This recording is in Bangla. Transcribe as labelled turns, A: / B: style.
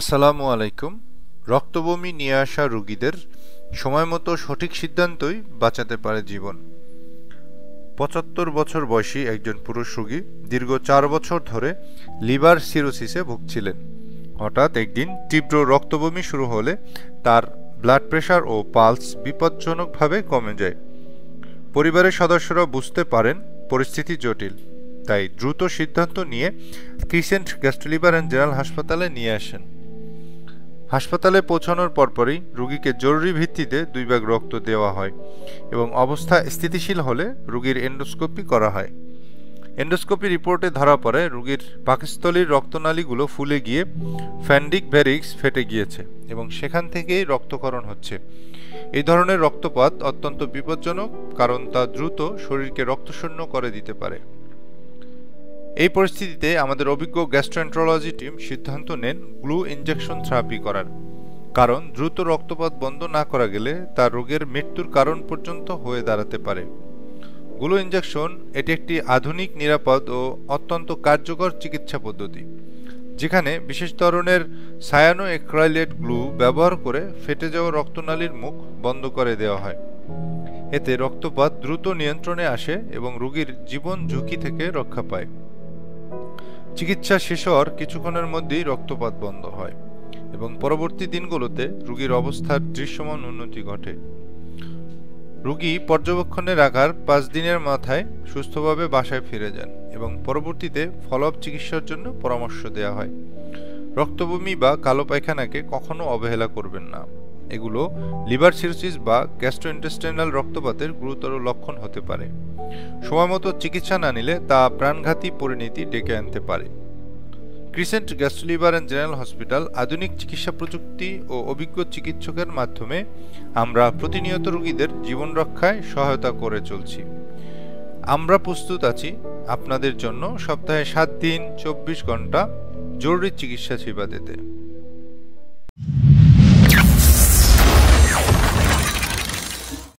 A: আসসালামু আলাইকুম। রক্তবমি নিয়ে আসা রোগীদের সময়মতো সঠিক সিদ্ধান্তই বাঁচাতে পারে জীবন। ৭৫ বছর বয়সী একজন পুরুষ রোগী দীর্ঘ ৪ বছর ধরে লিভার সিরোসিসে ভুগছিলেন। হঠাৎ একদিন তীব্র রক্তবমি শুরু হলে তার ব্লাড প্রেশার ও পালস বিপজ্জনকভাবে কমে যায়। পরিবারের সদস্যরা বুঝতে পারেন পরিস্থিতি জটিল, তাই দ্রুত সিদ্ধান্ত নিয়ে ক্রিসেন্ট গ্যাস্ট্রো-লিভার অ্যান্ড জেনারেল হাসপাতালে নিয়ে আসেন। হাসপাতালে পৌঁছানোর পরপরই রোগীকে জরুরি ভিত্তিতে 2 ব্যাগ রক্ত দেওয়া হয় এবং অবস্থা স্থিতিশীল হলে রোগীর এন্ডোস্কোপি করা হয়। এন্ডোস্কোপি রিপোর্টে ধরা পড়ে রোগীর পাকস্থলীর রক্তনালীগুলো ফুলে গিয়ে ফ্যান্ডিক ভেরিক্স ফেটে গিয়েছে এবং সেখান থেকেই রক্তক্ষরণ হচ্ছে। এই ধরনের রক্তপাত অত্যন্ত বিপজ্জনক, কারণ তা দ্রুত শরীরকে রক্তশূন্য করে দিতে পারে। এই পরিস্থিতিতে আমাদের অভিজ্ঞ গ্যাস্ট্রোএন্টারোলজি টিম সিদ্ধান্ত নেন গ্লু ইনজেকশন থেরাপি করার, কারণ দ্রুত রক্তপাত বন্ধ না করা গেলে তা রোগের মৃত্যুর কারণ পর্যন্ত হয়ে দাঁড়াতে পারে। গ্লু ইনজেকশন এটি একটি আধুনিক, নিরাপদ ও অত্যন্ত কার্যকর চিকিৎসা পদ্ধতি, যেখানে বিশেষ ধরনের সায়ানোএক্রাইলেট গ্লু ব্যবহার করে ফেটে যাওয়া রক্তনালীর মুখ বন্ধ করে দেওয়া হয়। এতে রক্তপাত দ্রুত নিয়ন্ত্রণে আসে এবং রোগীর জীবন ঝুঁকি থেকে রক্ষা পায়। চিকিৎসা শেষ হওয়ার কিছুক্ষণের মধ্যেই রক্তপাত বন্ধ হয় এবং পরবর্তী দিনগুলোতে রোগীর অবস্থার দৃশ্যমান উন্নতি ঘটে। রোগী পর্যবেক্ষণে রাখার 5 দিনের মাথায় সুস্থভাবে বাসায় ফিরে যান এবং পরবর্তীতে ফলো-আপ চিকিৎসার জন্য পরামর্শ দেওয়া হয়। রক্তবমি বা কালো পায়খানাকে কখনো অবহেলা করবেন না। এগুলো লিভার সিরোসিস বা গ্যাস্ট্রোইন্টেস্টাইনাল রক্তপাতের গুরুতর লক্ষণ হতে পারে। সময়মতো চিকিৎসা না নিলে তা প্রাণঘাতী পরিণতি ডেকে আনতে পারে। Crescent gastro-liver and general hospital আধুনিক চিকিৎসা প্রযুক্তি ও অভিজ্ঞ চিকিৎসকের মাধ্যমে আমরা প্রতিনিয়ত রোগীদের জীবন রক্ষায় সহায়তা করে চলছি। আমরা প্রস্তুত আছি আপনাদের জন্য সপ্তাহে 7 দিন 24 ঘন্টা জরুরি চিকিৎসা সেবা দিতে।